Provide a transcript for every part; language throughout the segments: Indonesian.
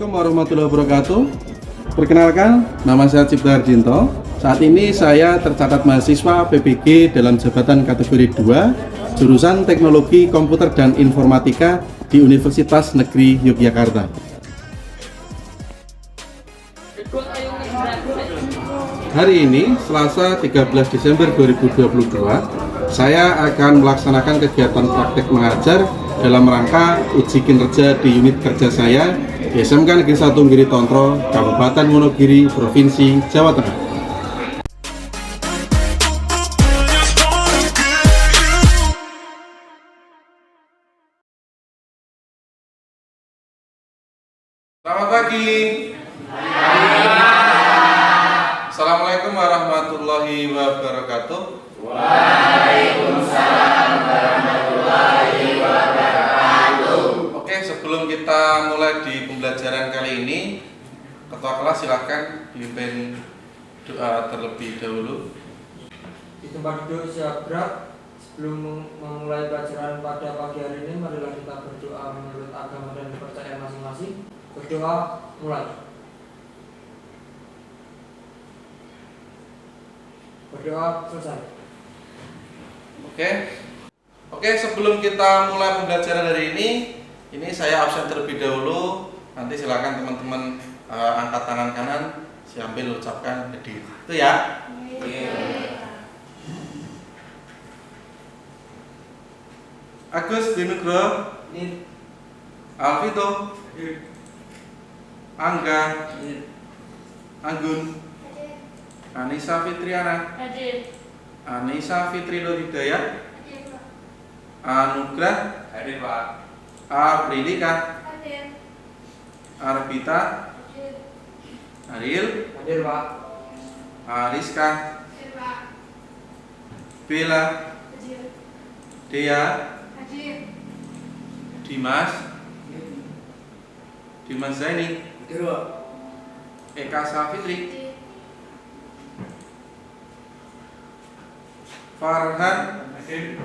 Assalamualaikum warahmatullahi wabarakatuh. Perkenalkan, nama saya Cipta Harjinto. Saat ini saya tercatat mahasiswa PPG dalam jabatan kategori 2, jurusan Teknologi Komputer dan Informatika di Universitas Negeri Yogyakarta. Hari ini, Selasa 13 Desember 2022, saya akan melaksanakan kegiatan praktek mengajar dalam rangka uji kinerja di unit kerja saya di SMK Negeri 1 Giri Tontro, Kabupaten Wonogiri, Provinsi Jawa Tengah. Selamat pagi. Assalamualaikum warahmatullahi wabarakatuh. Waalaikumsalam warahmatullahi wabarakatuh. Oke, sebelum kita mulai di pembelajaran kali ini, Ketua kelas silakan pimpin doa terlebih dahulu. Di tempat duduk siap gerak. Sebelum memulai pelajaran pada pagi hari ini, marilah kita berdoa menurut agama dan kepercayaan masing-masing. Berdoa, mulai. Berdoa, selesai. Oke, sebelum kita mulai pembelajaran hari ini saya absen terlebih dahulu. Nanti silakan teman-teman angkat tangan kanan, sambil ucapkan hadir. Itu ya. Agus Dinugro, Alvito, Angga, Anggun, Anissa Fitriana, Anissa Fitri Nur Hidayat, Anugrah, Hadir Pak. Aprilika, Arbita, Ariel, Hadir, Pak. Ariska, Bella, Dea, Dimas, Dimas Zaini, Hadir, Pak. Eka Safitri, Farhan, Hadir.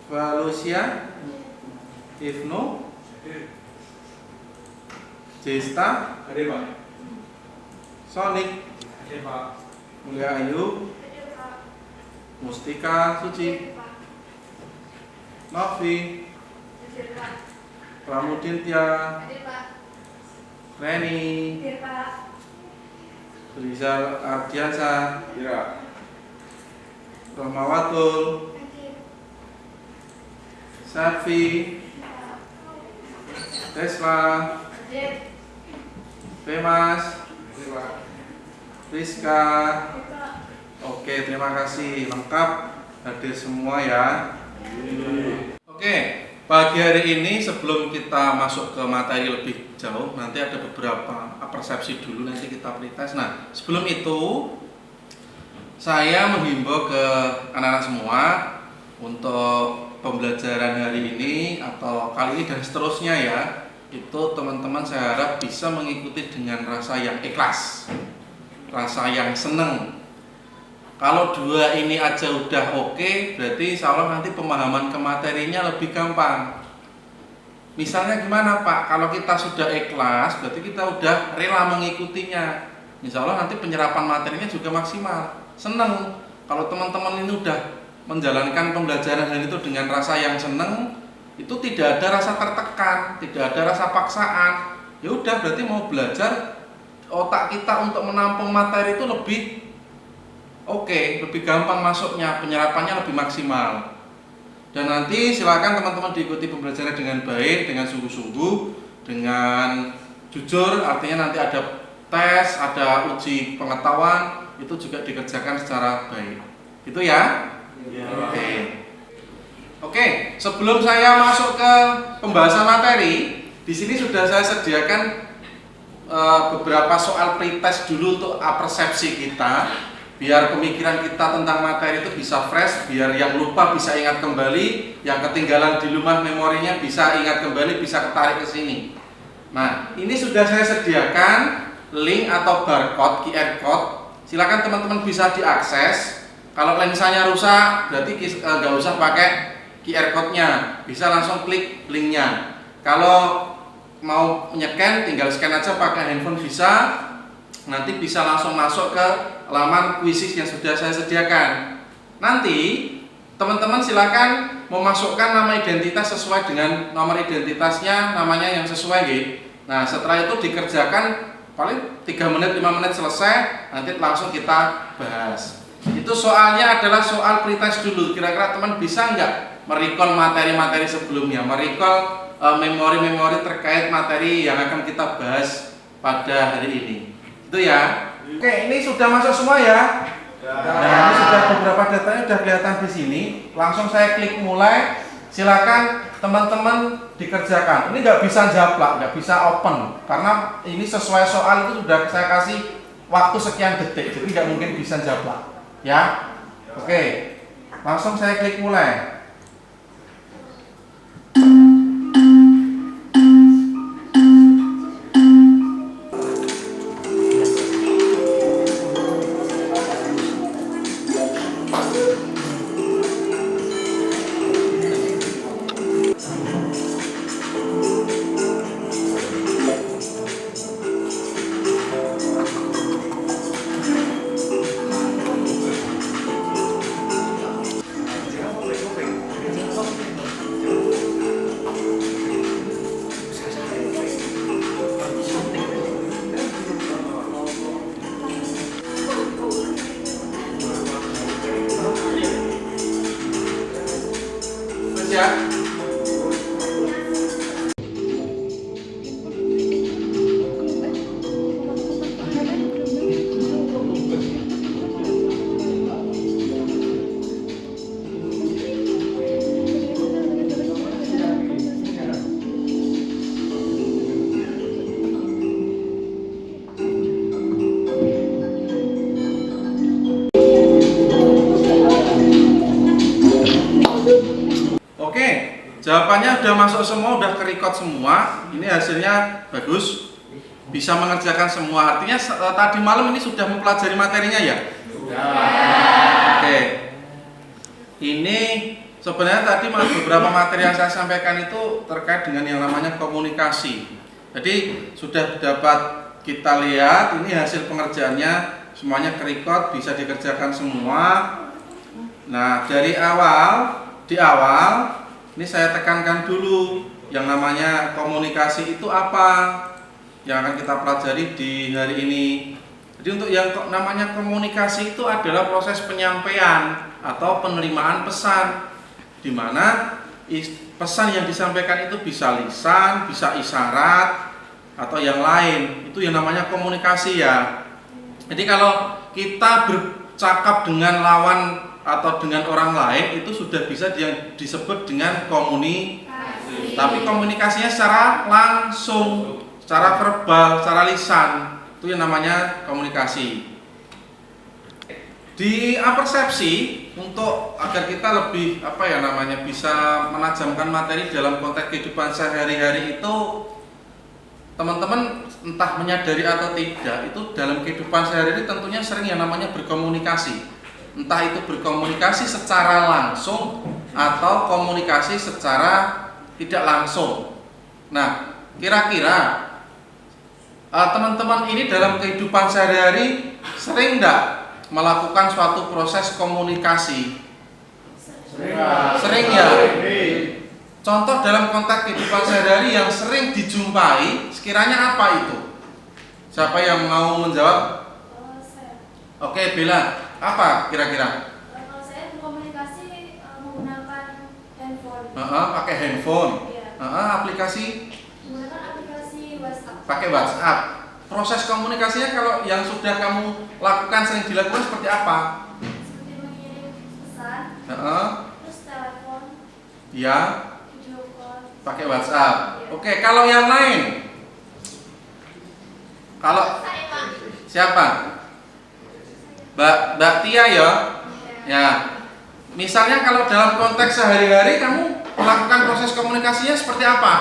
Valusia, Ibnu, Hadir. Jesta, Hadir Pak. Sonic, Hadir Pak. Mulia Ayu, Mustika Suci, Novi, Pramudin Tia, Reni, Rizal Ardiansa, Hadir. Rohmawatul, Safi, Tesla, Femas, Hadir Pak. Rizka. Oke, terima kasih, lengkap hadir semua ya. Oke, pagi hari ini sebelum kita masuk ke materi lebih jauh, nanti ada beberapa persepsi dulu, nanti kita pretest. Nah, sebelum itu saya menghimbau ke anak-anak semua untuk pembelajaran hari ini atau kali ini dan seterusnya ya, itu teman-teman saya harap bisa mengikuti dengan rasa yang ikhlas, rasa yang seneng. Kalau dua ini aja udah oke, berarti insya Allah nanti pemahaman ke materinya lebih gampang. Misalnya gimana Pak, kalau kita sudah ikhlas, berarti kita udah rela mengikutinya. Insya Allah nanti penyerapan materinya juga maksimal. Seneng. Kalau teman-teman ini udah menjalankan pembelajaran hari itu dengan rasa yang seneng, itu tidak ada rasa tertekan, tidak ada rasa paksaan. Ya udah, berarti mau belajar, otak kita untuk menampung materi itu lebih oke, lebih gampang masuknya, penyerapannya lebih maksimal. Dan nanti silakan teman-teman diikuti pembelajaran dengan baik, dengan sungguh-sungguh, dengan jujur. Artinya nanti ada tes, ada uji pengetahuan, itu juga dikerjakan secara baik. Itu ya? Oke, sebelum saya masuk ke pembahasan materi, di sini sudah saya sediakan beberapa soal pretest dulu untuk persepsi kita, biar pemikiran kita tentang materi itu bisa fresh, biar yang lupa bisa ingat kembali, yang ketinggalan di rumah memorinya bisa ingat kembali, bisa ketarik ke sini. Nah, ini sudah saya sediakan link atau barcode, QR code. Silakan teman-teman bisa diakses. Kalau lensanya rusak, berarti nggak usah pakai QR code-nya, bisa langsung klik linknya. Kalau mau nyekan tinggal scan aja pakai handphone bisa, nanti bisa langsung masuk ke laman kuisis yang sudah saya sediakan. Nanti teman-teman silakan memasukkan nama identitas sesuai dengan nomor identitasnya, namanya yang sesuai gitu. Nah setelah itu dikerjakan paling 3 menit 5 menit selesai, nanti langsung kita bahas. Itu soalnya adalah soal pretest dulu. Kira-kira teman bisa nggak merecall materi-materi sebelumnya, merecall memori-memori terkait materi yang akan kita bahas pada hari ini. Itu ya. Oke, ini sudah masuk semua ya. Nah, ini sudah beberapa datanya sudah kelihatan di sini. Langsung saya klik mulai. Silakan teman-teman dikerjakan. Ini nggak bisa jablak, nggak bisa open, karena ini sesuai soal itu sudah saya kasih waktu sekian detik, jadi nggak mungkin bisa jablak. Ya, oke. Langsung saya klik mulai. Ya. Oke, jawabannya udah masuk semua, udah ke-record semua. Ini hasilnya bagus, bisa mengerjakan semua. Artinya tadi malam ini sudah mempelajari materinya ya? Oke. Ini sebenarnya tadi beberapa materi yang saya sampaikan itu terkait dengan yang namanya komunikasi. Jadi sudah dapat kita lihat, ini hasil pengerjaannya semuanya ke-record, bisa dikerjakan semua. Nah, di awal ini saya tekankan dulu yang namanya komunikasi itu apa yang akan kita pelajari di hari ini. Jadi untuk yang namanya komunikasi itu adalah proses penyampaian atau penerimaan pesan, di mana pesan yang disampaikan itu bisa lisan, bisa isyarat, atau yang lain. Itu yang namanya komunikasi ya. Jadi kalau kita bercakap dengan lawan atau dengan orang lain itu sudah bisa disebut dengan komunikasi. Tapi komunikasinya secara langsung, secara verbal, secara lisan, itu yang namanya komunikasi. Di persepsi untuk agar kita lebih bisa menajamkan materi dalam konteks kehidupan sehari-hari itu, teman-teman entah menyadari atau tidak, itu dalam kehidupan sehari-hari tentunya sering yang namanya berkomunikasi. Entah itu berkomunikasi secara langsung atau komunikasi secara tidak langsung. Nah, kira-kira teman-teman ini dalam kehidupan sehari-hari sering enggak melakukan suatu proses komunikasi? Sering ya? Contoh dalam konteks kehidupan sehari-hari yang sering dijumpai, sekiranya apa itu? Siapa yang mau menjawab? Oke, Bella. Apa kira-kira? Kalau saya berkomunikasi menggunakan handphone. Pakai handphone. Iya. Aplikasi? Menggunakan aplikasi WhatsApp. Pakai WhatsApp. Proses komunikasinya kalau yang sudah kamu lakukan sering dilakukan seperti apa? Seperti mengirim pesan. Terus telepon. Ya. Video call. Pakai WhatsApp. Iya. Oke, kalau yang lain? Kalau Saya, Pak. siapa? Mbak Tia ya? Ya. Misalnya kalau dalam konteks sehari-hari kamu melakukan proses komunikasinya seperti apa?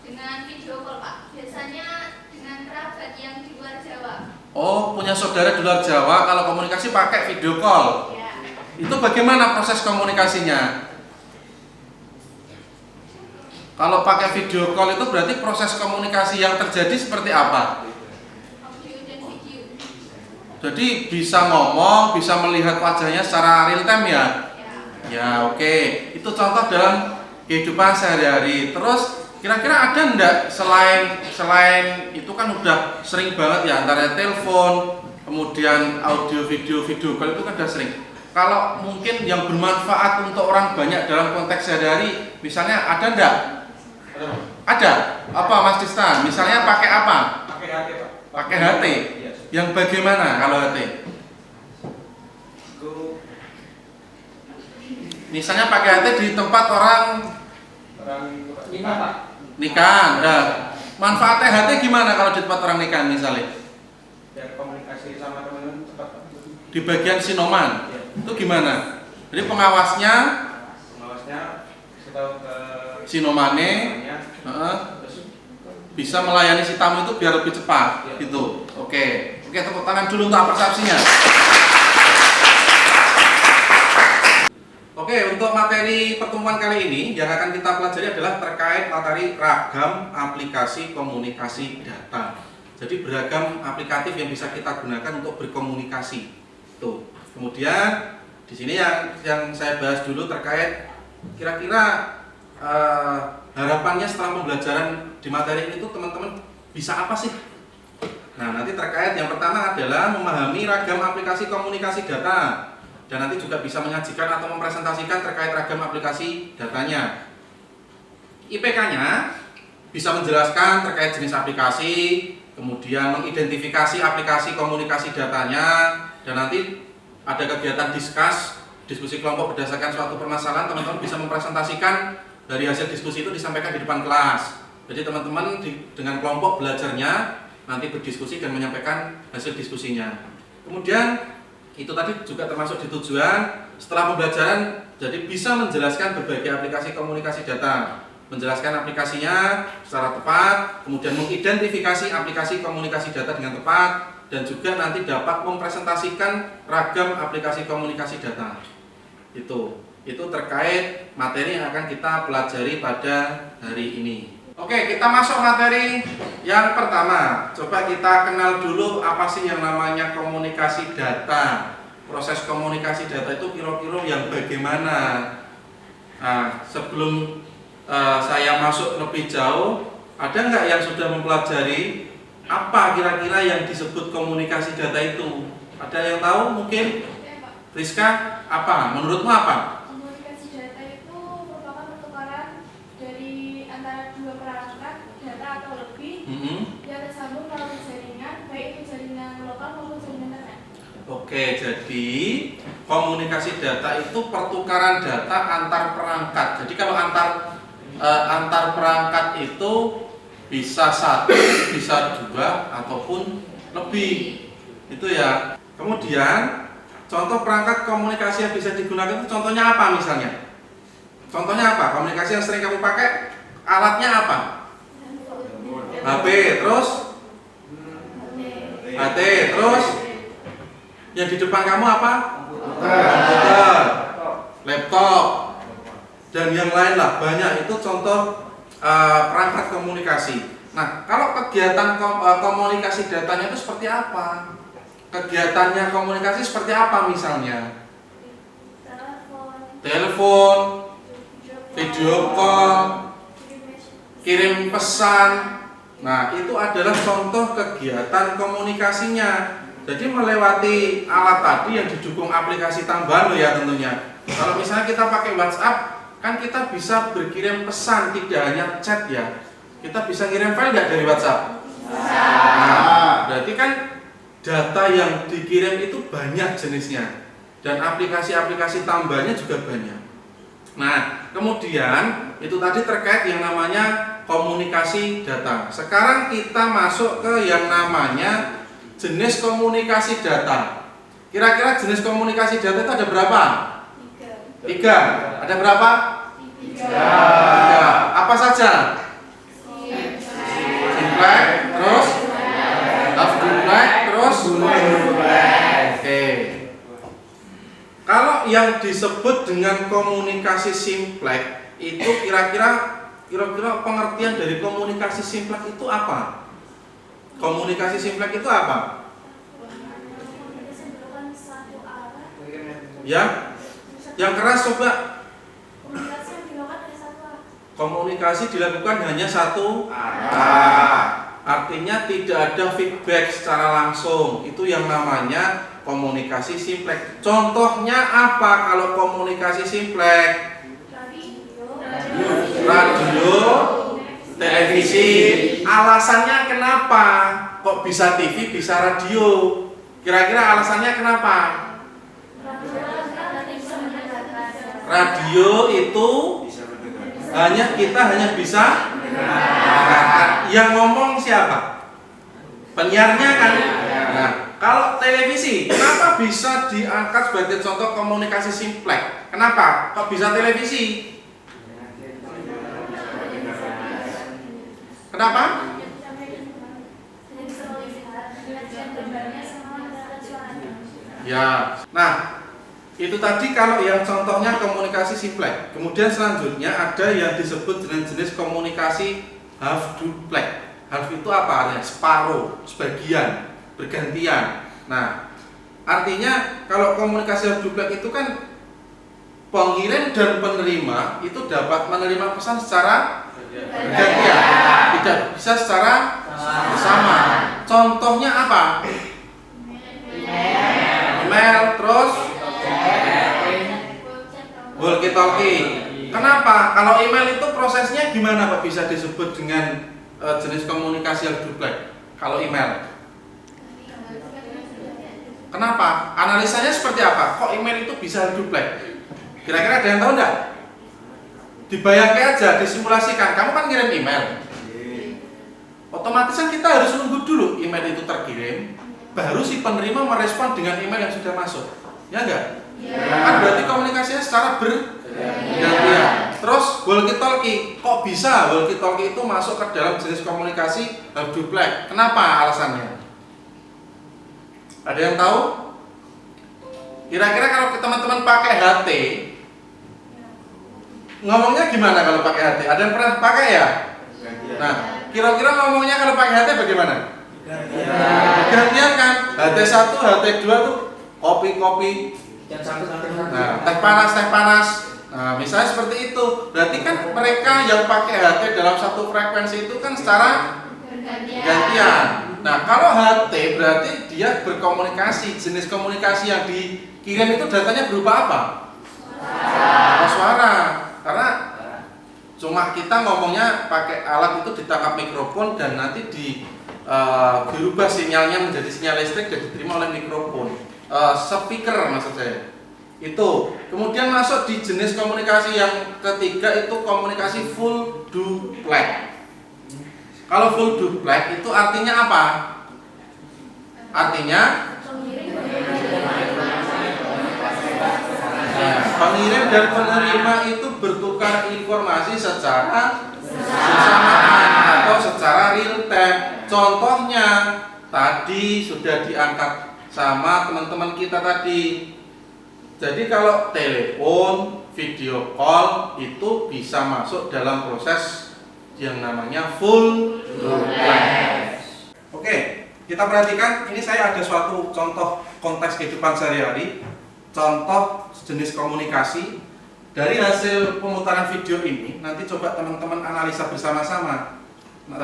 Dengan video call, Pak. Biasanya dengan kerabat yang di luar Jawa. Oh, punya saudara di luar Jawa, kalau komunikasi pakai video call. Ya. Itu bagaimana proses komunikasinya? Kalau pakai video call itu berarti proses komunikasi yang terjadi seperti apa? Audio dan video. Jadi bisa ngomong, bisa melihat wajahnya secara real time ya? Ya. Ya oke, itu contoh dalam kehidupan sehari-hari. Terus kira-kira ada enggak selain itu kan udah sering banget ya antara telepon, kemudian audio, video call itu kan udah sering. Kalau mungkin yang bermanfaat untuk orang banyak dalam konteks sehari-hari, misalnya ada enggak? Ada. Apa Mas Tistan? Misalnya pakai apa? Pakai HT, Pak. Pakai HT. Iya. Yang bagaimana kalau HT? Itu Misalnya pakai HT di tempat orang orang Nikah, Pak. nikahan. Nah, manfaatnya HT gimana kalau di tempat orang nikahan misalnya? biar komunikasi sama teman-teman cepat, Pak. Di bagian sinoman. Iya. Itu gimana? Jadi pengawasnya Pengawasnya kasih tahu ke sinomane temannya, terus bisa melayani si tamu itu biar lebih cepat Iya. gitu. Oke, tepuk tangan dulu untuk persepsinya. Oke, untuk materi pertemuan kali ini yang akan kita pelajari adalah terkait materi ragam aplikasi komunikasi data. Jadi beragam aplikatif yang bisa kita gunakan untuk berkomunikasi. Tuh. Kemudian di sini yang saya bahas dulu terkait kira-kira harapannya setelah pembelajaran di materi ini tuh teman-teman bisa apa sih? Nah, nanti terkait yang pertama adalah memahami ragam aplikasi komunikasi data dan nanti juga bisa menyajikan atau mempresentasikan terkait ragam aplikasi datanya. IPK-nya bisa menjelaskan terkait jenis aplikasi, kemudian mengidentifikasi aplikasi komunikasi datanya, dan nanti ada kegiatan diskusi kelompok berdasarkan suatu permasalahan, teman-teman bisa mempresentasikan dari hasil diskusi itu disampaikan di depan kelas. Jadi teman-teman dengan kelompok belajarnya nanti berdiskusi dan menyampaikan hasil diskusinya. Kemudian itu tadi juga termasuk di tujuan setelah pembelajaran, jadi bisa menjelaskan berbagai aplikasi komunikasi data, menjelaskan aplikasinya secara tepat, kemudian mengidentifikasi aplikasi komunikasi data dengan tepat, dan juga nanti dapat mempresentasikan ragam aplikasi komunikasi data. Itu terkait materi yang akan kita pelajari pada hari ini. Oke, kita masuk materi yang pertama. Coba kita kenal dulu apa sih yang namanya komunikasi data. Proses komunikasi data itu kira-kira yang bagaimana? Nah, sebelum saya masuk lebih jauh, ada nggak yang sudah mempelajari apa kira-kira yang disebut komunikasi data itu? Ada yang tahu mungkin? Ya, Pak. Rizka, apa? Menurutmu apa? Komunikasi data itu merupakan pertukaran dari antara dua perangkat data atau lebih yang tersambung melalui jaringan, baik itu jaringan lokal maupun jaringan internet. Oke, jadi komunikasi data itu pertukaran data antar perangkat. Jadi kalau antar perangkat itu bisa satu, bisa dua, ataupun lebih. Itu ya. Kemudian contoh perangkat komunikasi yang bisa digunakan itu contohnya apa misalnya? Contohnya apa? Komunikasi yang sering kamu pakai, alatnya apa? HP, terus HT, terus yang di depan kamu apa? Komputer, laptop, dan yang lain lah, banyak. Itu contoh perangkat komunikasi. Nah, kalau kegiatan komunikasi datanya itu seperti apa? Kegiatannya komunikasi seperti apa misalnya? Telepon, video call, kirim pesan. Nah, itu adalah contoh kegiatan komunikasinya. Jadi melewati alat tadi yang didukung aplikasi tambahan loh ya tentunya. Kalau misalnya kita pakai WhatsApp, kan kita bisa berkirim pesan, tidak hanya chat ya. Kita bisa ngirim file nggak dari WhatsApp? Nah, berarti kan data yang dikirim itu banyak jenisnya. Dan aplikasi-aplikasi tambahnya juga banyak. Nah, kemudian itu tadi terkait yang namanya komunikasi data. Sekarang kita masuk ke yang namanya jenis komunikasi data. Kira-kira jenis komunikasi data itu ada berapa? 3. Ada berapa? 3. Apa saja? Simplex, terus half duplex, terus oke. Kalau yang disebut dengan komunikasi simplex itu kira-kira kira-kira pengertian dari komunikasi simpleks itu apa? Komunikasi simpleks itu apa? Ya, yang keras coba. Komunikasi dilakukan hanya satu arah. Artinya tidak ada feedback secara langsung. Itu yang namanya komunikasi simpleks. Contohnya apa kalau komunikasi simpleks? Radio, televisi. Alasannya kenapa kok bisa TV, bisa radio? Kira-kira alasannya kenapa? Radio itu kita hanya bisa mendengarkan. Yang ngomong siapa? Penyiarnya kan? Nah, kalau televisi, kenapa bisa diangkat sebagai contoh komunikasi simpleks? Kenapa? Kok bisa televisi? Kenapa? Ya. Nah, itu tadi kalau yang contohnya komunikasi simpleks. Kemudian selanjutnya ada yang disebut jenis-jenis komunikasi half duplex. Half itu apa artinya? Separuh, sebagian, bergantian. Nah, artinya kalau komunikasi half duplex itu kan pengirim dan penerima itu dapat menerima pesan secara bergantian, tidak bisa secara bersama. Contohnya apa? Email, terus walkie-talkie. Kenapa? Kalau email itu prosesnya gimana Pak bisa disebut dengan jenis komunikasi half duplex? Kalau email, kenapa? Analisanya seperti apa? Kok email itu bisa half duplex? Kira-kira ada yang tahu enggak? Dibayangkan aja, disimulasikan. Kamu kan ngirim email, otomatis kan kita harus nunggu dulu email itu terkirim, baru si penerima merespon dengan email yang sudah masuk. Ya enggak? Kan berarti komunikasinya secara bergantian. Terus walkie-talkie, kok bisa walkie-talkie itu masuk ke dalam jenis komunikasi half duplex? Kenapa alasannya? Ada yang tahu? Kira-kira kalau teman-teman pakai HT, ngomongnya gimana kalau pakai HT? Ada yang pernah pakai ya? Nah, kira-kira ngomongnya kalau pakai HT bagaimana? Gantian kan? HT1, HT2 tuh kopi-kopi. Nah, teh panas. Nah, misalnya seperti itu. Berarti kan mereka yang pakai HT dalam satu frekuensi itu kan secara gantian. Nah, kalau HT berarti dia berkomunikasi. Jenis komunikasi yang dikirim itu datanya berupa apa? Suara. Karena cuma kita ngomongnya pakai alat itu ditangkap mikrofon dan nanti dirubah sinyalnya menjadi sinyal listrik dan diterima oleh mikrofon. Speaker maksud saya. Itu. Kemudian masuk di jenis komunikasi yang ketiga itu komunikasi full duplex. Kalau full duplex itu artinya apa? Artinya pengirim dan penerima itu bertukar informasi secara bersamaan atau secara real time. Contohnya tadi sudah diangkat sama teman-teman kita tadi. Jadi kalau telepon, video call itu bisa masuk dalam proses yang namanya full duplex. Oke, kita perhatikan ini saya ada suatu contoh konteks kehidupan sehari-hari. Contoh jenis komunikasi. Dari hasil pemutaran video ini nanti coba teman-teman analisa bersama-sama.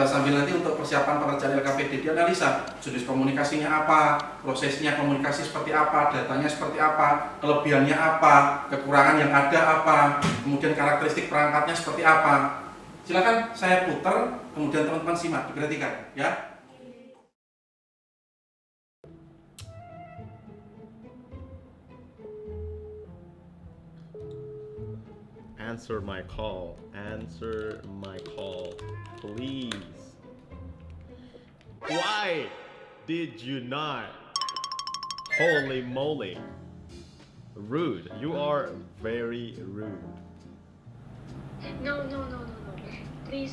Sambil nanti untuk persiapan pengerjaan LKPD dianalisa jenis komunikasinya apa, prosesnya komunikasi seperti apa, datanya seperti apa, kelebihannya apa, kekurangan yang ada apa, kemudian karakteristik perangkatnya seperti apa. Silakan saya putar, kemudian teman-teman simak, diperhatikan ya. Answer my call, please. Why did you not? Holy moly. Rude. You are very rude. No. Please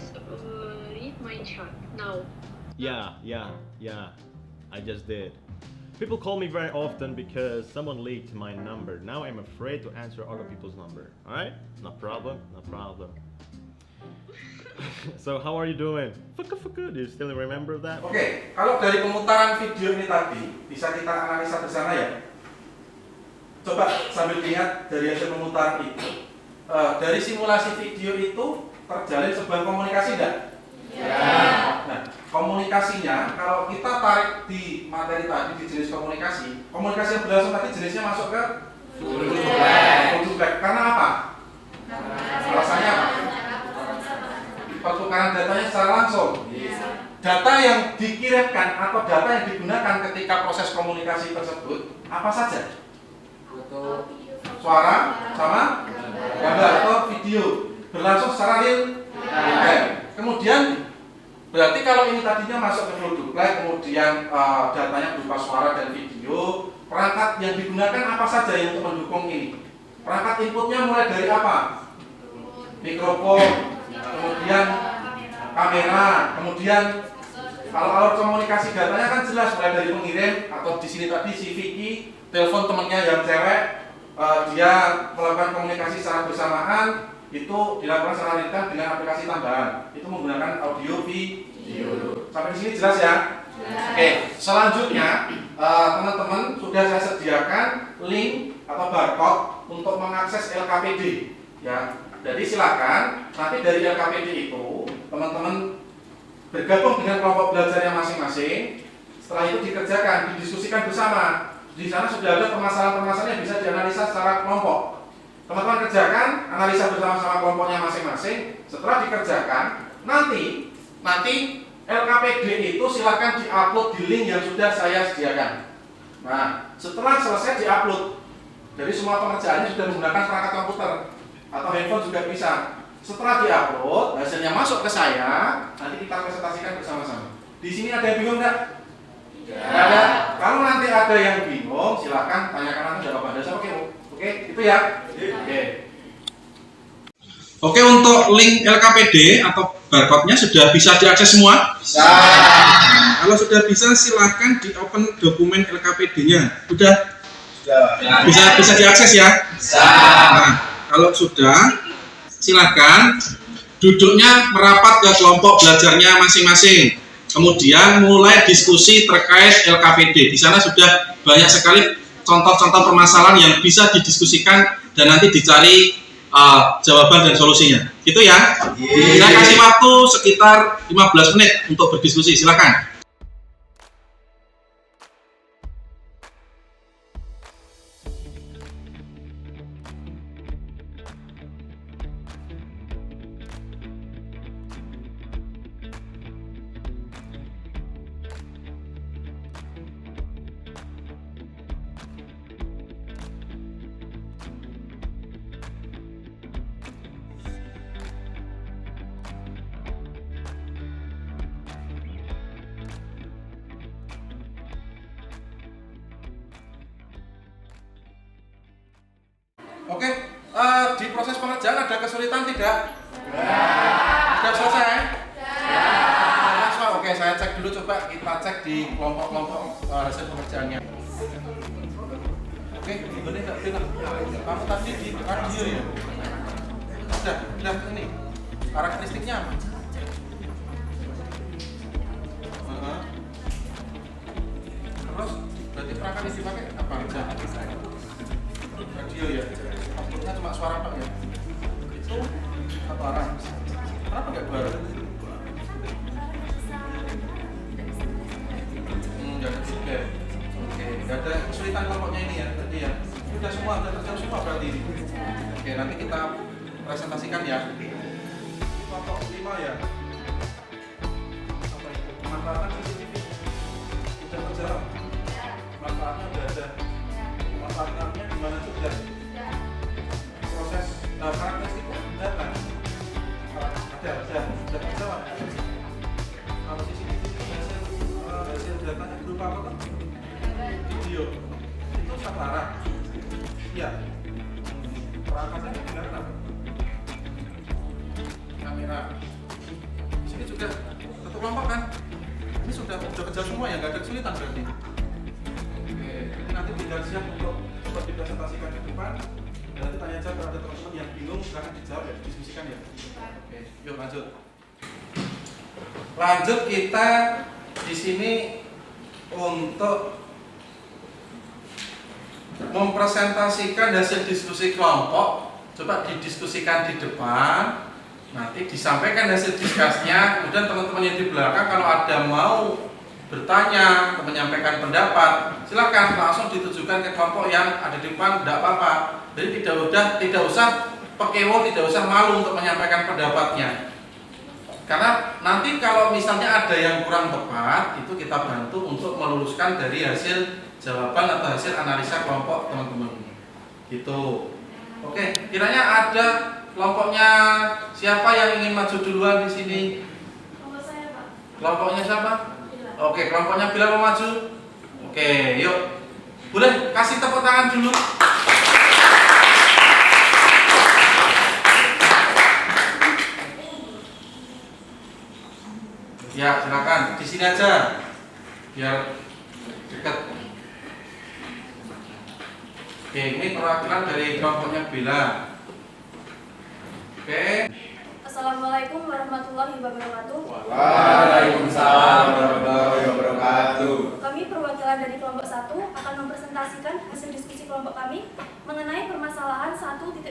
read my chat now. Yeah. I just did. People call me very often because someone leaked my number. Now I'm afraid to answer other people's number. Alright? No problem. So how are you doing? Fuka. Do you still remember that? Oke, kalau dari pemutaran video ini tadi bisa kita analisa bersama ya. Coba sambil lihat dari hasil pemutaran itu, dari simulasi video itu terjalin sebuah komunikasi enggak? Ya. Nah, komunikasinya kalau kita tarik di materi tadi di jenis komunikasi yang berlangsung tadi jenisnya masuk ke full black. Karena apa? Alasannya apa? Pertukaran datanya secara langsung. Data yang dikirimkan atau data yang digunakan ketika proses komunikasi tersebut apa saja? Suara sama gambar atau video berlangsung secara real time. Kemudian berarti kalau ini tadinya masuk ke full duplex, kemudian datanya berupa suara dan video, perangkat yang digunakan apa saja yang untuk mendukung ini? Perangkat inputnya mulai dari apa? Mikrofon, kemudian kamera, kemudian kalau alat komunikasi datanya kan jelas mulai dari pengirim atau di sini tadi si Vicky telepon temannya yang cewek, dia melakukan komunikasi secara bersamaan, itu dilakukan secara real time dengan aplikasi tambahan. Itu menggunakan audio video. Sampai di sini jelas ya? Oke, selanjutnya teman-teman sudah saya sediakan link atau barcode untuk mengakses LKPD ya. Jadi silakan nanti dari LKPD itu teman-teman bergabung dengan kelompok belajarnya masing-masing. Setelah itu dikerjakan, didiskusikan bersama. Di sana sudah ada permasalahan-permasalahan yang bisa dianalisa secara kelompok. Teman-teman kerjakan, analisa bersama-sama kelompoknya masing-masing. Setelah dikerjakan, nanti LKPD itu silakan diupload di link yang sudah saya sediakan. Nah, setelah selesai diupload, jadi semua pengerjaannya sudah menggunakan perangkat komputer atau handphone juga bisa. Setelah diupload, hasilnya masuk ke saya, nanti kita presentasikan bersama-sama. Di sini ada yang bingung nggak? Nggak ada. Kalau nanti ada yang bingung, silakan tanyakan nanti jawaban dasar. Oke, itu ya. Oke, untuk link LKPD atau barcode-nya sudah bisa diakses semua? Bisa. Kalau sudah bisa, silakan di open dokumen LKPD-nya. Sudah? Bisa diakses ya? Bisa. Nah, kalau sudah, silakan duduknya merapat ke kelompok belajarnya masing-masing. Kemudian mulai diskusi terkait LKPD. Di sana sudah banyak sekali contoh-contoh permasalahan yang bisa didiskusikan dan nanti dicari jawaban dan solusinya. Gitu ya. Saya kasih waktu sekitar 15 menit untuk berdiskusi. Silakan. Oke, di proses pengerjaan ada kesulitan tidak? Sudah selesai? Oke, saya cek dulu, coba kita cek di kelompok-kelompok hasil pengerjaannya. Oke, ini enggak bilang. Kamu tadi di radio ya? Sudah ini. Karakteristiknya apa? Terus berarti perangkat yang dipakai apa aja? Radio ya? Outputnya cuma suara pak ya? Itu satu arah. Kenapa nggak dua arah? Nggak ada juga. Oke, nggak ada kesulitan kelompoknya ini ya tadi ya? Sudah semua, sudah terjawab semua berarti ini. Oke, nanti kita presentasikan ya. Kelompok 5 ya. Apa itu? Pemanfaatan CCTV. Sudah terjawab. Manfaatnya sudah ada. Manfaatnya gimana juga? Proses karakteristiknya data. Ada sudah terjawab. Kalau CCTV hasil datanya berupa apa kan? Video. Itu satu arah. Iya. Perangkatnya digunakan apa? Kamera. Di sini juga satu kelompok kan? Ini sudah kerja semua ya, nggak ada kesulitan berarti. Oke, nanti tinggal siap untuk dipresentasikan ke depan. Nanti tanya aja kalau ada teman-teman yang bingung, silahkan dijawab ya, diskusikan ya. Oke, yuk lanjut. Lanjut kita di sini untuk mempresentasikan hasil diskusi kelompok. Coba didiskusikan di depan, nanti disampaikan hasil diskusinya. Kemudian teman-teman yang di belakang kalau ada mau bertanya, menyampaikan pendapat, silakan langsung ditujukan ke kelompok yang ada di depan, tidak apa-apa. Jadi tidak usah pekewo, tidak usah malu untuk menyampaikan pendapatnya. Karena nanti kalau misalnya ada yang kurang tepat, itu kita bantu untuk meluluskan dari hasil jawaban atau hasil analisa kelompok teman-teman. Gitu. Oke, kiranya ada kelompoknya siapa yang ingin maju duluan di sini? Kelompok saya, Pak. Kelompoknya siapa? Bila. Oke, kelompoknya Bila mau maju. Oke, yuk. Boleh kasih tepuk tangan dulu. Ya, silakan. Di sini aja. Biar dekat. Oke, ini perwakilan dari kelompoknya Bila. Oke. Assalamualaikum warahmatullahi wabarakatuh. Waalaikumsalam warahmatullahi wabarakatuh. Kami perwakilan dari kelompok 1 akan mempresentasikan hasil diskusi kelompok kami mengenai permasalahan 1.2,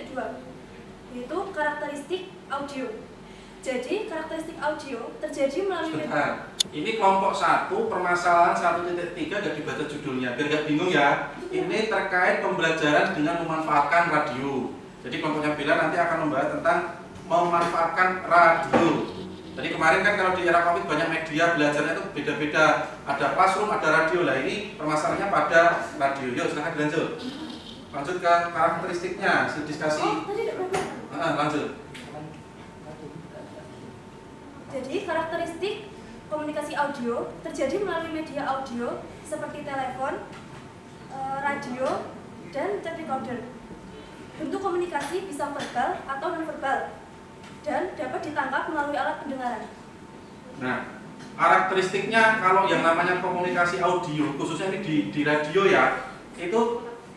yaitu karakteristik audio. Jadi, karakteristik audio terjadi melalui Sebentar. Ini kelompok 1 permasalahan 1.3 gak dibaca judulnya biar gak bingung ya. Ini terkait pembelajaran dengan memanfaatkan radio. Jadi kelompoknya Bila nanti akan membahas tentang memanfaatkan radio. Jadi kemarin kan kalau di era Covid banyak media belajarnya itu beda-beda. Ada classroom, ada radio. Lah ini permasalahannya pada radio. Yuk silahkan dilanjut. Lanjut ke karakteristiknya, diskusi. Oh, tadi tidak berapa? Lanjut. Jadi, karakteristik komunikasi audio terjadi melalui media audio seperti telepon, radio, dan tape recorder. Bentuk komunikasi bisa verbal atau non-verbal dan dapat ditangkap melalui alat pendengaran. Nah, karakteristiknya kalau yang namanya komunikasi audio, khususnya ini di radio ya, itu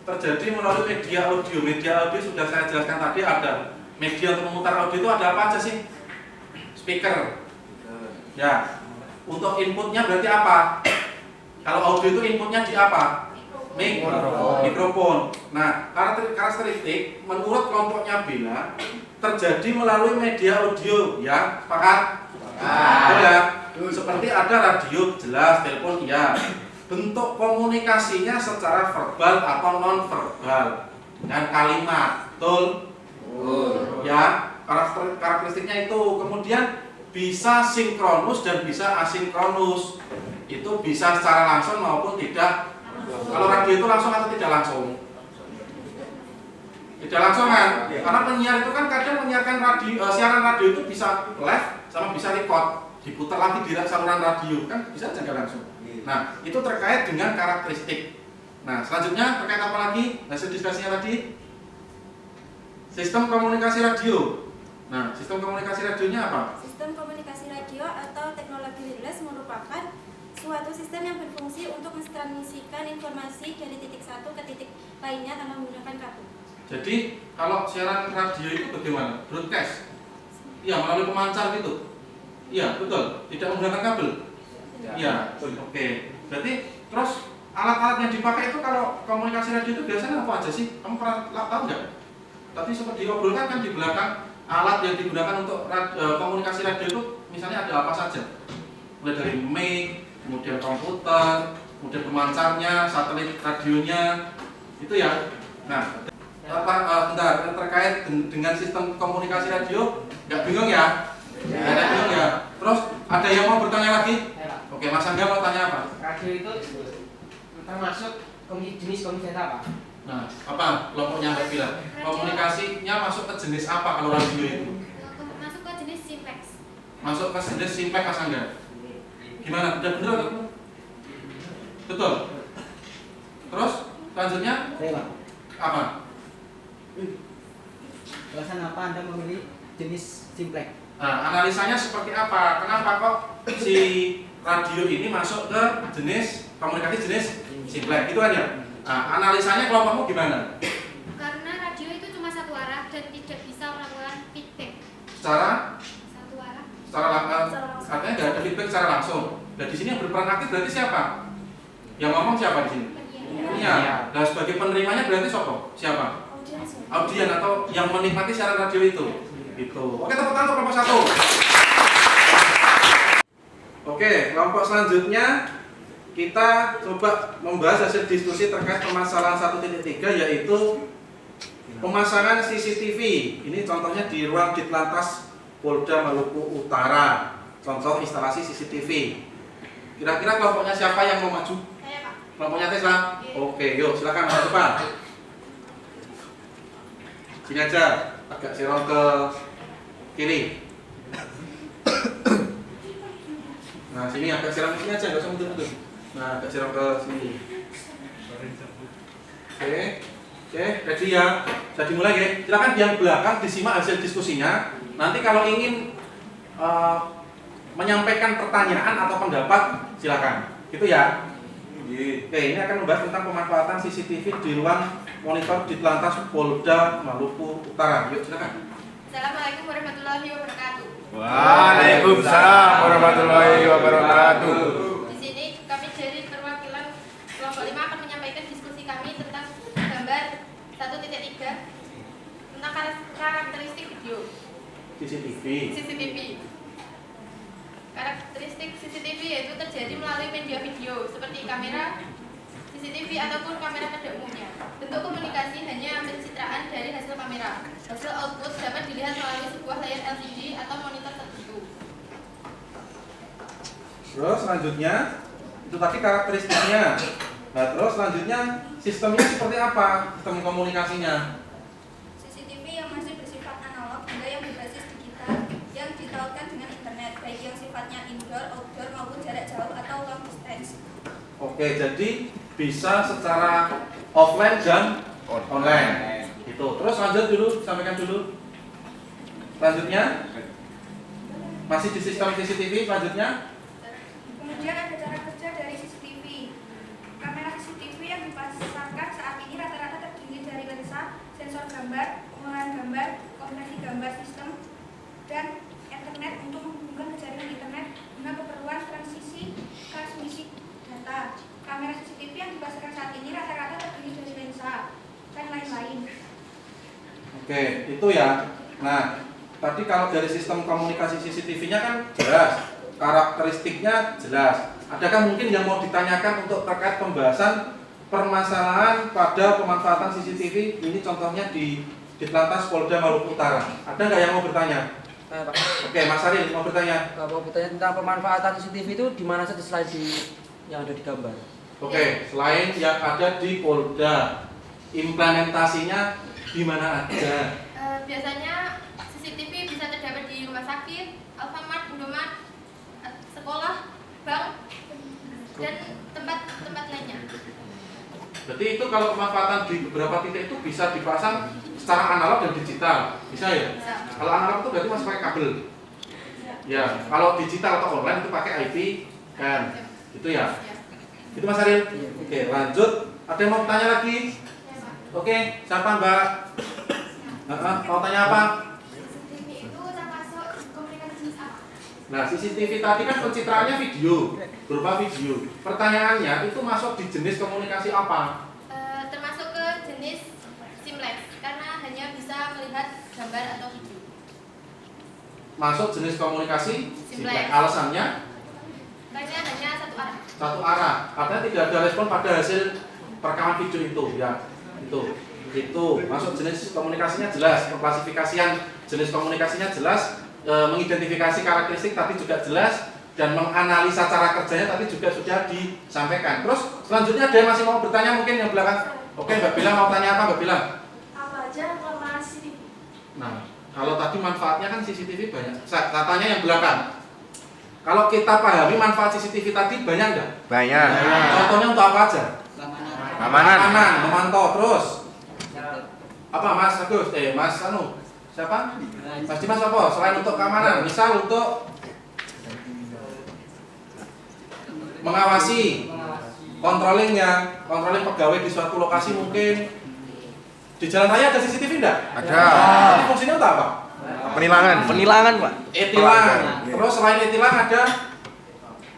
terjadi melalui media audio. Media audio sudah saya jelaskan tadi, ada media untuk memutar audio itu ada apa aja sih? Speaker. Ya, untuk inputnya berarti apa? Kalau audio itu inputnya di apa? Mikrofon. Nah, karakteristik menurut kelompoknya Bila terjadi melalui media audio, ya, sepakat? Betul ya? Seperti ada radio jelas, telepon ya. Bentuk komunikasinya secara verbal atau non verbal dengan kalimat, betul? Ya, karakteristiknya itu. Kemudian bisa sinkronus dan bisa asinkronus. Itu bisa secara langsung maupun tidak. Kalau radio itu langsung atau tidak langsung? Tidak langsung kan? Karena penyiar itu kan kadang menyiarkan radio, siaran radio itu bisa live sama bisa record, diputar lagi di saluran radio, kan bisa jaga langsung. Nah, itu terkait dengan karakteristik. Nah, selanjutnya terkait apa lagi? Hasil diskusinya tadi? Sistem komunikasi radio. Nah, sistem komunikasi radionya apa? Sistem komunikasi radio atau teknologi wireless merupakan suatu sistem yang berfungsi untuk mentransmisikan informasi dari titik satu ke titik lainnya tanpa menggunakan kabel. Jadi, kalau siaran radio itu bagaimana? Broadcast? Iya, melalui pemancar gitu? Iya, betul. Tidak menggunakan kabel? Iya, oke. Berarti, terus alat-alat yang dipakai itu kalau komunikasi radio itu biasanya apa aja sih? Kamu pernah tahu nggak? Tadi seperti diobrolkan kan di belakang alat yang digunakan untuk komunikasi radio itu misalnya ada apa saja? Mulai dari mic, kemudian komputer, kemudian pemancarnya, satelit radionya, itu ya. Nah, bentar, terkait dengan sistem komunikasi radio, nggak bingung ya? Nggak ada bingung ya? Terus ada yang mau bertanya lagi? Oke, Mas Angga mau tanya apa? Radio itu termasuk jenis komunikasi apa? Nah, apa kelompoknya Mbak Bila? Komunikasinya masuk ke jenis apa kalau radio itu? Masuk ke jenis simplex. Masuk ke jenis simplex, Mas Angga. Gimana? Udah bener kan? Betul. Terus selanjutnya apa? Alasan apa Anda memilih jenis simplex? Nah, analisanya seperti apa? Kenapa kok si radio ini masuk ke jenis komunikasi jenis simplex? Itu aja. Nah, analisanya kelompokmu gimana? Karena radio itu cuma tidak bisa melakukan feedback Secara satu arah. artinya nggak ada feedback secara langsung. Nah di sini yang berperan aktif berarti siapa? Yang ngomong siapa di sini? Iya. Nah sebagai penerimanya berarti siapa? Audien atau yang menikmati siaran radio itu. Gitu. Oke, tepuk tangan untuk kelompok 1. Oke, kelompok selanjutnya kita coba membahas hasil diskusi terkait permasalahan 1.3 yaitu pemasangan CCTV. Ini contohnya di ruang Ditlantas Polda Maluku Utara. Contoh instalasi CCTV. Kira-kira kelompoknya siapa yang mau maju? Saya, Pak. Kelompoknya Tesla? Oke, yuk silakan maju depan. Sini aja, agak serong ke kiri. Nah, sini agak serong ke sini aja, nggak usah mundur-mundur. Nah, agak serong ke sini. Oke, ready ya? Sudah dimulai ya? Silakan yang belakang disimak hasil diskusinya. Nanti kalau ingin menyampaikan pertanyaan atau pendapat, silakan. Gitu ya? Oke, ini akan membahas tentang pemanfaatan CCTV di ruang monitor Ditlantas Polda Maluku Utara. Yuk, silakan. Assalamualaikum warahmatullahi wabarakatuh. Waalaikumsalam warahmatullahi wabarakatuh. Di sini kami dari perwakilan kelompok 5 akan menyampaikan diskusi kami tentang gambar 1.3 tentang karakteristik video CCTV. Karakteristik CCTV yaitu terjadi melalui media video seperti kamera CCTV ataupun kamera pada umumnya. Bentuk komunikasi hanya pencitraan dari hasil kamera. Hasil output dapat dilihat melalui sebuah layar LCD atau monitor tertentu. Terus selanjutnya itu tadi karakteristiknya. Nah, terus selanjutnya sistemnya seperti apa? Sistem komunikasinya. CCTV yang masih bersifat analog hingga yang berbasis digital yang ditautkan dengan internet, baik yang sifatnya indoor, outdoor maupun jarak jauh atau long distance. Oke, jadi bisa secara offline dan online. Gitu. Terus lanjut dulu, sampaikan dulu. Selanjutnya masih di sistem CCTV. Selanjutnya Kemudian ada cara kerja dari CCTV. Kamera CCTV yang dipasarkan saat ini rata-rata terdiri dari lensa, sensor gambar, pengolahan gambar, kompresi gambar sistem, dan internet untuk menghubungkan ke jaringan internet guna keperluan transmisi data. Kamera CCTV yang dipasarkan saat ini rata-rata terdiri dari lensa dan lain-lain. oke, itu ya. Nah, tadi kalau dari sistem komunikasi CCTV-nya kan jelas, karakteristiknya jelas. Adakah mungkin yang mau ditanyakan untuk terkait pembahasan permasalahan pada pemanfaatan CCTV? Ini contohnya di Ditlantas Polda Maluku Utara. Ada nggak yang mau bertanya? Pak. Oke, Mas Aril mau bertanya. Mau bertanya tentang pemanfaatan CCTV itu di mana saja selain di yang ada di gambar? Oke, selain yang ada di Polda, implementasinya di mana aja? Biasanya CCTV bisa terdapat di rumah sakit, Alfamart, Indomaret, sekolah, bank, dan tempat-tempat lainnya. Berarti itu kalau pemanfaatan di beberapa titik itu bisa dipasang secara analog dan digital, bisa ya? Bisa. Kalau analog itu berarti masih pakai kabel. Ya, kalau digital atau online itu pakai IP kan, gitu ya? Itu Mas Aril. Oke, lanjut. Ada yang mau tanya lagi? Oke, siapa Mbak? Mau tanya apa? CCTV itu termasuk komunikasi jenis apa? Nah, CCTV tadi kan pencitraannya video, berupa video. Pertanyaannya itu masuk di jenis komunikasi apa? Termasuk ke jenis seamless karena hanya bisa melihat gambar atau video. Masuk jenis komunikasi? Seamless. Alasannya? Karena hanya satu arah. Satu arah. Artinya tidak ada respon pada hasil perekaman video itu, ya. Itu masuk jenis komunikasinya jelas, pengklasifikasian jenis komunikasinya jelas, mengidentifikasi karakteristik tadi juga jelas, dan menganalisa cara kerjanya tadi juga sudah disampaikan. Terus selanjutnya ada yang masih mau bertanya mungkin yang belakang? Oke, Mbak Bila mau tanya apa Mbak Bila? Apa aja kelemahan CCTV? Nah, kalau tadi manfaatnya kan CCTV banyak. Katanya yang belakang. Kalau kita pahami manfaat CCTV tadi banyak nggak? Banyak. Contohnya untuk apa aja? Keamanan. Memantau terus. Apa Mas Agus? Mas Anu? Siapa? Mas Dimas apa? Selain untuk keamanan, misal untuk mengawasi, controlling pegawai di suatu lokasi mungkin Di jalan raya ada CCTV enggak? Ada. Ini fungsinya untuk apa? Penilangan. Penilangan, Pak. E-tilang. Terus selain e-tilang ada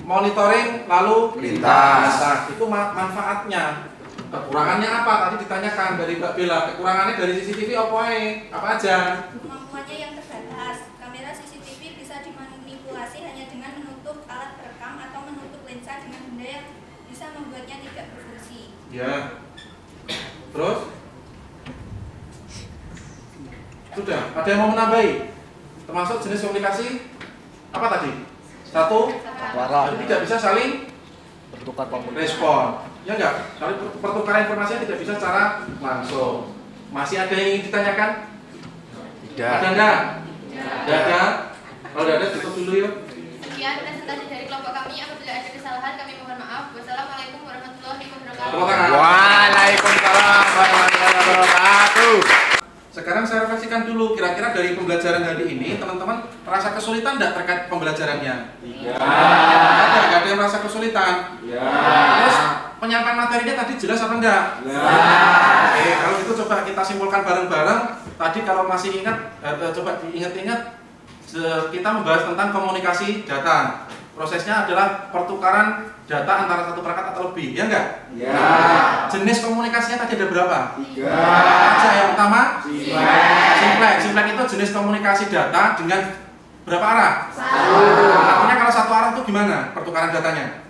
monitoring lalu Lintas. Nah, itu manfaatnya. Kekurangannya apa? Tadi ditanyakan dari Mbak Bella. Kekurangannya dari CCTV apa aja? Kemampuannya yang terbatas. Kamera CCTV bisa dimanipulasi hanya dengan menutup alat perekam atau menutup lensa dengan benda yang bisa membuatnya tidak berfungsi. Ya. Terus? Sudah. Ada yang mau menambahi? Termasuk jenis komunikasi apa tadi? Satu. Suara. Jadi tidak bisa saling Bertukar komunikasi. respon. Ya enggak? Saling pertukaran informasinya tidak bisa secara langsung. Masih ada yang ingin ditanyakan? Tidak. Ada enggak? Tidak ada. Kalau tidak ada tutup dulu ya. Sekian presentasi dari kelompok kami. Apabila ada kesalahan kami mohon maaf. Wassalamualaikum warahmatullahi wabarakatuh. Tepuk tangan. Waalaikumsalam warahmatullahi wabarakatuh. Sekarang saya refleksikan dulu, kira-kira dari pembelajaran hari ini teman-teman merasa kesulitan tidak terkait pembelajarannya? Iya. Nggak ada yang merasa kesulitan? Iya. Terus penyampaian materinya tadi jelas apa enggak? Iya. Oke, kalau gitu coba kita simpulkan bareng-bareng. Tadi kalau masih ingat, coba diingat-ingat, kita membahas tentang komunikasi data. Prosesnya adalah pertukaran data antara satu perangkat atau lebih, ya enggak? Iya. Jenis komunikasinya tadi ada berapa? 3. Aja yang pertama? Simplex. Simplex itu jenis komunikasi data dengan berapa arah? Satu. Artinya kalau satu arah itu gimana pertukaran datanya?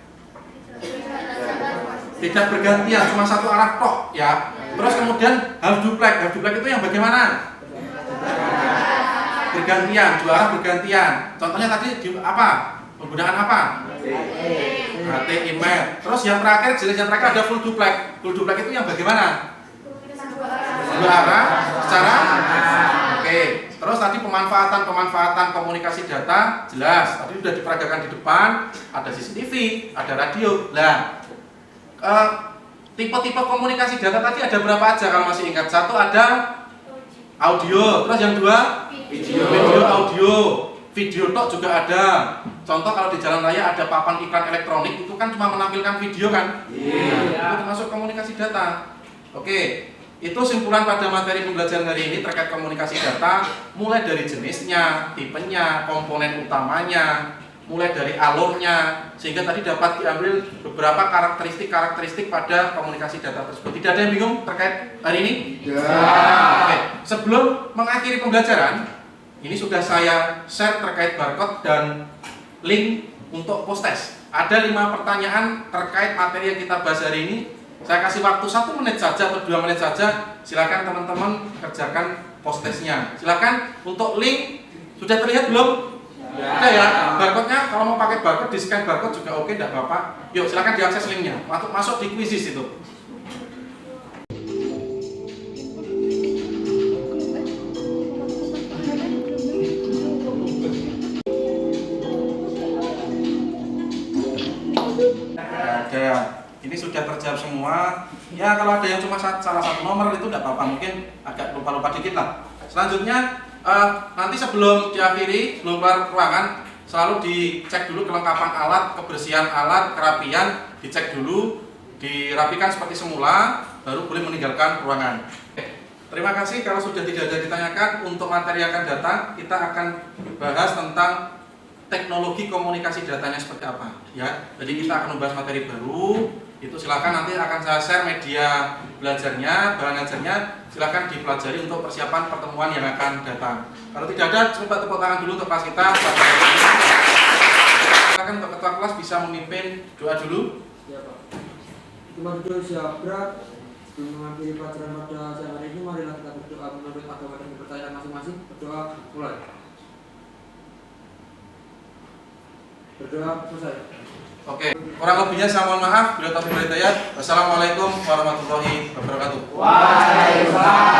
Tidak bergantian, cuma satu arah tok ya. Terus kemudian half duplex. Half duplex itu yang bagaimana? Bergantian, dua arah bergantian. Contohnya tadi apa? Menggunakan apa? HT, email. Terus yang terakhir, jenis yang terakhir ada full duplex. Full duplex itu yang bagaimana? Dua arah secara oke. Terus tadi pemanfaatan komunikasi data jelas. Tadi sudah diperagakan di depan. Ada CCTV, ada radio. Nah, tipe-tipe komunikasi data tadi ada berapa aja kalau masih ingat? Satu ada audio. Terus yang dua video audio. Video tok juga ada. Contoh kalau di jalan raya ada papan iklan elektronik itu kan cuma menampilkan video kan? Itu termasuk komunikasi data. Oke, itu simpulan pada materi pembelajaran hari ini terkait komunikasi data, mulai dari jenisnya, tipenya, komponen utamanya, mulai dari alurnya, sehingga tadi dapat diambil beberapa karakteristik pada komunikasi data tersebut. Tidak ada yang bingung terkait hari ini? Oke, sebelum mengakhiri pembelajaran, ini sudah saya share terkait barcode dan link untuk post test. Ada 5 pertanyaan terkait materi yang kita bahas hari ini. Saya kasih waktu 1 menit saja atau 2 menit saja. Silakan teman-teman kerjakan post testnya. Silakan untuk link sudah terlihat belum? Sudah ya. Barcode-nya kalau mau pakai barcode di scan barcode juga oke, tidak apa-apa. Yuk silakan diakses linknya. Masuk di Quizzes itu. Ini sudah terjawab semua. Ya kalau ada yang cuma salah satu nomor itu tidak apa-apa, mungkin agak lupa-lupa dikit lah. Selanjutnya nanti sebelum diakhiri, sebelum keluar ruangan, selalu dicek dulu kelengkapan alat, kebersihan alat, kerapian, dicek dulu, dirapikan seperti semula, baru boleh meninggalkan ruangan. Terima kasih. Kalau sudah tidak ada ditanyakan, untuk materi yang akan datang kita akan bahas tentang teknologi komunikasi datanya seperti apa ya. Jadi kita akan membahas materi baru. Itu silakan nanti akan saya share media belajarnya, bahan ajarnya. Silakan dipelajari untuk persiapan pertemuan yang akan datang. Kalau tidak ada, coba tepuk tangan dulu untuk kelas kita. Silakan untuk ketua kelas bisa memimpin doa dulu. Ya Pak. Kita berdoa siap berat. Sebelum mengakhiri pelajaran pada siang hari ini, marilah kita berdoa menurut agama dan kepercayaan masing-masing. Berdoa mulai. Berdoa selesai. Oke, kurang lebihnya saya mohon maaf. Bila taufiq wal hidayah. Wassalamualaikum warahmatullahi wabarakatuh. Waalaikumsalam.